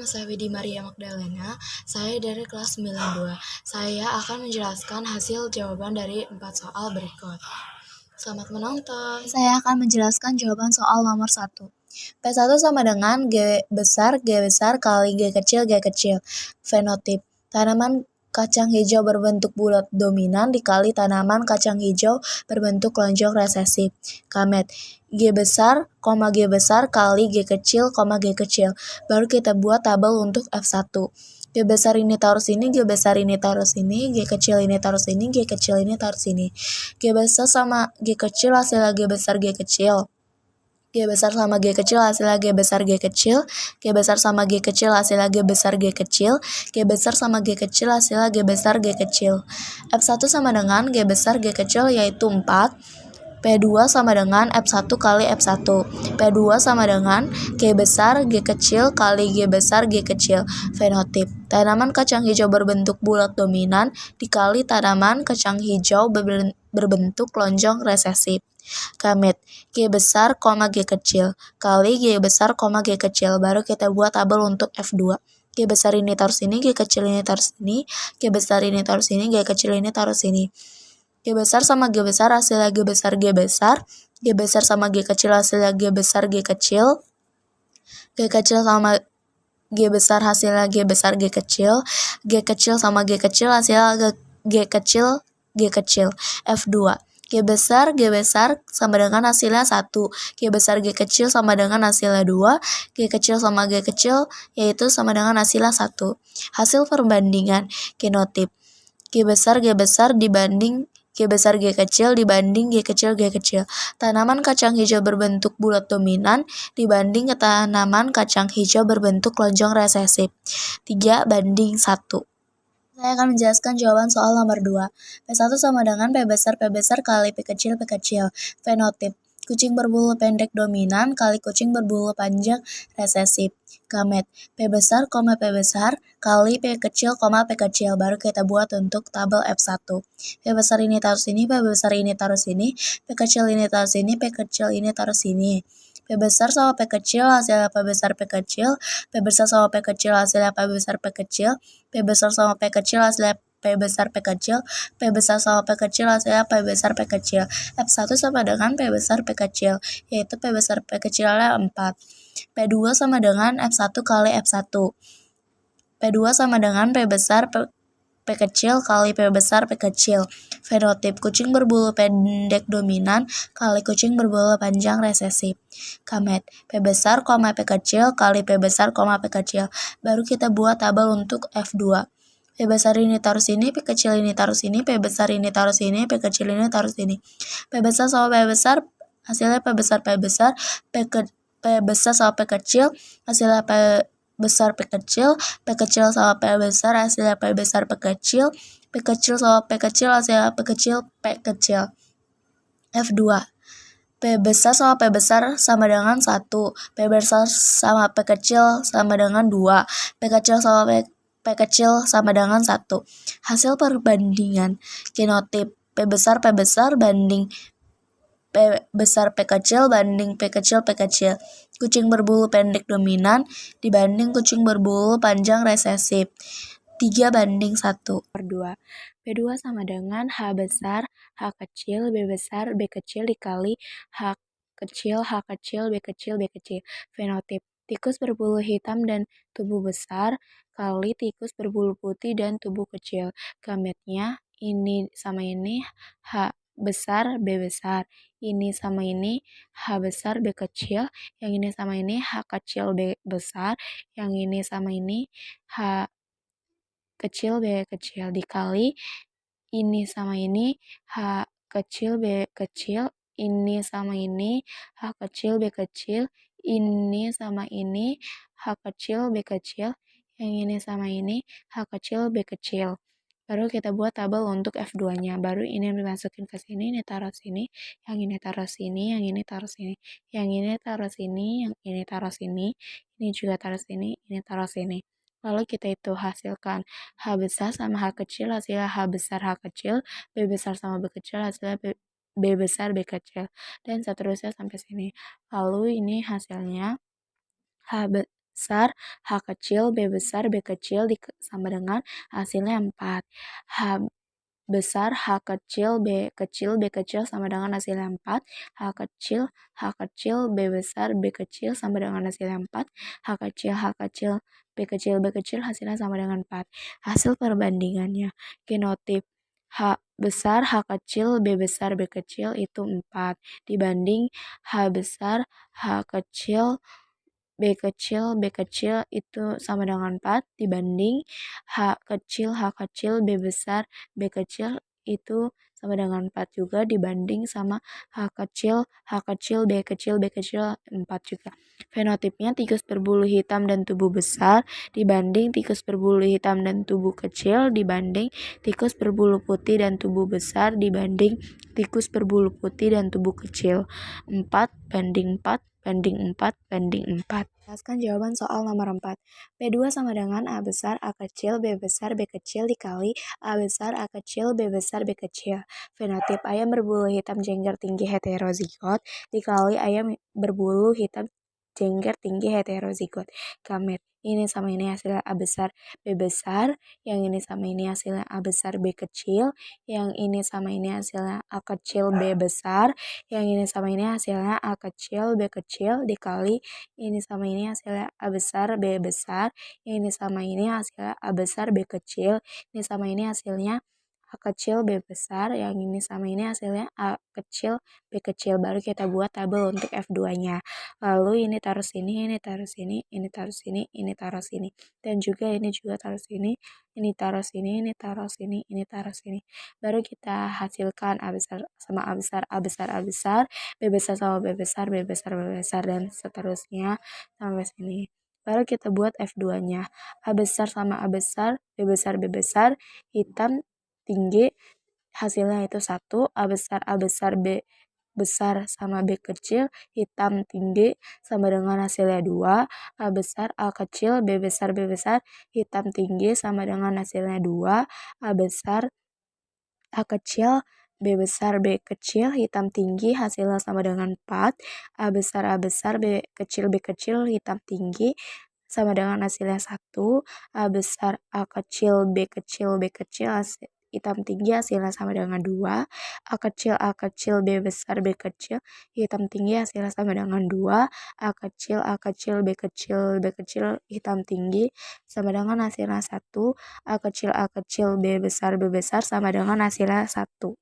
nama saya Widi Maria Magdalena. Saya dari kelas 92. Saya akan menjelaskan hasil jawaban dari 4 soal berikut. Selamat menonton. Saya akan menjelaskan jawaban soal nomor 1. P1 sama dengan G besar kali G kecil. Fenotip. Tanaman kacang hijau berbentuk bulat dominan dikali tanaman kacang hijau berbentuk lonjong resesif. Kamet. G besar, kali G kecil, Baru kita buat tabel untuk F1. G besar ini taruh sini, G besar ini taruh sini, G kecil ini taruh sini, G kecil ini taruh sini. G besar sama G kecil hasilnya G besar G kecil. G besar sama G kecil hasilnya G besar G kecil. G besar sama G kecil hasilnya G besar G kecil. G besar sama G kecil hasilnya G besar G kecil. F1 sama dengan G besar G kecil yaitu 4. P2 sama dengan F1 kali F1. P2 sama dengan G besar G kecil kali G besar G kecil. Fenotip. Tanaman kacang hijau berbentuk bulat dominan dikali tanaman kacang hijau berbentuk lonjong resesif. Gamet. G besar, G kecil kali G besar, G kecil. Baru kita buat tabel untuk F2. G besar ini taruh sini, G kecil ini taruh sini, G besar ini taruh sini, G kecil ini taruh sini. G besar sama G besar hasilnya G besar G besar. G besar sama G kecil hasilnya G besar G kecil. G kecil sama G besar hasilnya G besar G kecil. G kecil sama G kecil hasilnya G kecil G kecil. F2. G besar sama dengan hasilnya 1. G besar G kecil sama dengan hasilnya 2. G kecil sama G kecil yaitu sama dengan hasilnya 1. Hasil perbandingan genotip. G besar dibanding G besar G kecil dibanding G kecil G kecil. Tanaman kacang hijau berbentuk bulat dominan dibanding tanaman kacang hijau berbentuk lonjong resesif. 3:1. Saya akan menjelaskan jawaban soal nomor 2. P1 sama dengan P besar kali P kecil. Fenotip. Kucing berbulu pendek dominan kali kucing berbulu panjang resesif. Gamet. P besar, kali P kecil, P kecil. Baru kita buat untuk tabel F1. P besar ini taruh sini, P besar ini taruh sini, P kecil ini taruh sini, P kecil ini taruh sini. P besar sama P kecil hasilnya P besar P kecil. P besar sama P kecil hasilnya P besar P kecil. P besar sama P kecil hasilnya P besar P kecil. P besar sama P kecil hasilnya P besar P kecil. F1 sama dengan P besar P kecil, yaitu P besar P kecilnya 4. P2 sama dengan F1 kali F1. P2 sama dengan P besar P kecil kali P besar P kecil. Fenotip. Kucing berbulu pendek dominan kali kucing berbulu panjang resesif. Gamet. P besar, P kecil kali P besar, P kecil. Baru kita buat tabel untuk F2. P besar ini taruh sini, P kecil ini taruh sini, P besar ini taruh sini, P kecil ini taruh sini. P besar sama P besar hasilnya P besar P besar. P besar sama P kecil hasilnya P besar P kecil. P kecil sama P besar hasilnya P besar P kecil. P kecil sama P kecil hasilnya P kecil P kecil. F2. P besar sama P besar sama dengan 1. P besar sama P kecil sama dengan 2. P kecil sama P kecil sama dengan 1. Hasil perbandingan genotip. P besar banding P besar P kecil banding P kecil P kecil. Kucing berbulu pendek dominan dibanding kucing berbulu panjang resesif. 3:1. Nomor 2. P2 sama dengan H besar H kecil B besar B kecil dikali H kecil B kecil B kecil. Fenotip. Tikus berbulu hitam dan tubuh besar kali tikus berbulu putih dan tubuh kecil. Gametnya ini sama ini H besar B besar. Ini sama ini H besar B kecil. Yang ini sama ini H kecil B besar. Yang ini sama ini H kecil B kecil dikali ini sama ini H kecil B kecil, ini sama ini H kecil B kecil, ini sama ini H kecil B kecil, yang ini sama ini H kecil B kecil. Baru kita buat tabel untuk F2-nya. Baru ini dimasukin ke sini, ini taruh sini, yang ini taruh sini, yang ini taruh sini, yang ini taruh sini, yang ini taruh sini, ini juga taruh sini, ini taruh sini. Lalu kita itu hasilkan H besar sama H kecil hasilnya H besar H kecil, B besar sama B kecil hasilnya B besar B kecil, dan seterusnya sampai sini. Lalu ini hasilnya H besar, H kecil, B besar, B kecil sama dengan hasilnya 4. H besar, H kecil, B kecil, B kecil sama dengan hasilnya 4. H kecil, B besar, B kecil sama dengan hasilnya 4. H kecil, B kecil, B kecil hasilnya sama dengan 4. Hasil perbandingannya. Genotip H besar, H kecil, B besar, B kecil itu 4. Dibanding H besar, H kecil, B kecil itu sama dengan 4 dibanding H kecil, B besar, B kecil itu sama dengan 4 juga dibanding sama H kecil, B kecil 4 juga. Fenotipnya tikus berbulu hitam dan tubuh besar dibanding tikus berbulu hitam dan tubuh kecil dibanding tikus berbulu putih dan tubuh besar dibanding tikus berbulu putih dan tubuh kecil. 4 banding 4 banding 4 banding 4. Jelaskan jawaban soal nomor 4. P2 sama dengan A besar, A kecil, B besar, B kecil dikali A besar, A kecil, B besar, B kecil. Fenotip ayam berbulu hitam jengger tinggi heterozigot dikali ayam berbulu hitam jengger tinggi heterozigot. Gamet. Ini sama ini hasilnya A besar, B besar. Yang ini sama ini hasilnya A besar, B kecil. Yang ini sama ini hasilnya A kecil, B besar. Yang ini sama ini hasilnya A kecil, B kecil dikali ini sama ini hasilnya A besar, B besar. Yang ini sama ini hasilnya A besar, B kecil. Ini sama ini hasilnya A kecil, B besar. Yang ini sama ini hasilnya A kecil, B kecil. Baru kita buat tabel untuk F2-nya. Lalu ini taruh sini, ini taruh sini, ini taruh sini, ini taruh sini. Dan juga ini juga taruh sini, ini taruh sini, ini taruh sini, ini taruh sini. Baru kita hasilkan A besar sama A besar, A besar, A besar, B besar sama B besar, B besar, B besar, dan seterusnya sampai sini. Baru kita buat F2-nya. A besar sama A besar, B besar, B besar, hitam, tinggi, hasilnya itu 1. A besar, B besar sama B kecil, hitam, tinggi, sama dengan hasilnya 2. A besar, A kecil, B besar, B besar, hitam, tinggi, sama dengan hasilnya 2. A besar, A kecil, B besar, B kecil, hitam tinggi, hasilnya sama dengan 4. A besar, B kecil, hitam tinggi, sama dengan hasilnya 1. A besar, A kecil, B kecil, B kecil, hitam tinggi hasilnya sama dengan 2. A kecil, B besar, B kecil, hitam tinggi hasilnya sama dengan 2. A kecil, B kecil, B kecil, hitam tinggi sama dengan hasilnya 1. A kecil, B besar, B besar sama dengan hasilnya 1.